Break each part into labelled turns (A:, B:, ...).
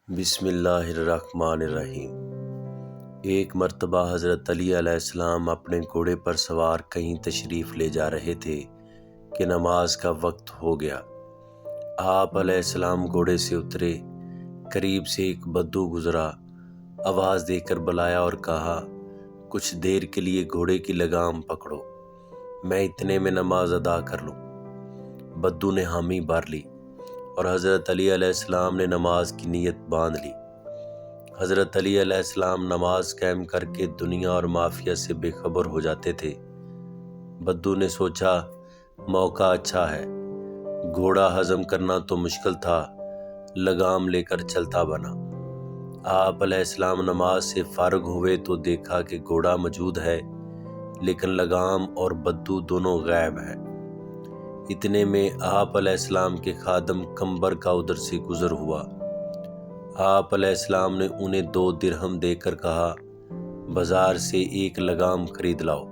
A: بسم اللہ الرحمن الرحیم۔ ایک مرتبہ حضرت علی علیہ السلام اپنے گھوڑے پر سوار کہیں تشریف لے جا رہے تھے کہ نماز کا وقت ہو گیا۔ آپ علیہ السلام گھوڑے سے اترے، قریب سے ایک بدو گزرا، آواز دے کر بلایا اور کہا، کچھ دیر کے لیے گھوڑے کی لگام پکڑو، میں اتنے میں نماز ادا کر لوں۔ بدو نے حامی بھر لی اور حضرت علی علیہ السلام نے نماز کی نیت باندھ لی۔ حضرت علی علیہ السلام نماز قائم کر کے دنیا اور مافیا سے بے خبر ہو جاتے تھے۔ بدو نے سوچا موقع اچھا ہے، گھوڑا ہضم کرنا تو مشکل تھا، لگام لے کر چلتا بنا۔ آپ علیہ السلام نماز سے فارغ ہوئے تو دیکھا کہ گھوڑا موجود ہے لیکن لگام اور بدو دونوں غائب ہیں۔ اتنے میں آپ علیہ السلام کے خادم کمبر کا ادھر سے گزر ہوا۔ آپ علیہ السلام نے انہیں 2 درہم دے کر کہا، بازار سے ایک لگام خرید لاؤ۔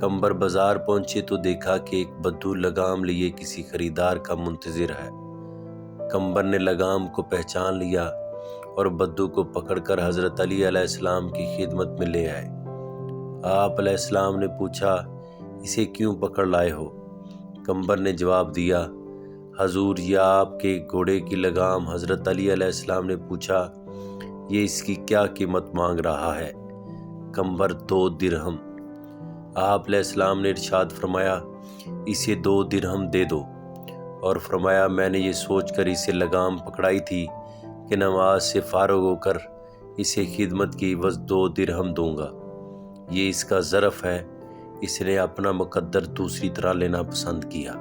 A: کمبر بازار پہنچے تو دیکھا کہ ایک بدو لگام لیے کسی خریدار کا منتظر ہے۔ کمبر نے لگام کو پہچان لیا اور بدو کو پکڑ کر حضرت علی علیہ السلام کی خدمت میں لے آئے۔ آپ علیہ السلام نے پوچھا، اسے کیوں پکڑ لائے ہو؟ کمبر نے جواب دیا، حضور یہ آپ کے گھوڑے کی لگام۔ حضرت علی علیہ السلام نے پوچھا، یہ اس کی کیا قیمت مانگ رہا ہے؟ کمبر 2 درہم۔ آپ علیہ السلام نے ارشاد فرمایا، اسے 2 درہم دے دو، اور فرمایا میں نے یہ سوچ کر اسے لگام پکڑائی تھی کہ نماز سے فارغ ہو کر اسے خدمت کی عوض 2 درہم دوں گا۔ یہ اس کا ظرف ہے، اس نے اپنا مقدر دوسری طرح لینا پسند کیا۔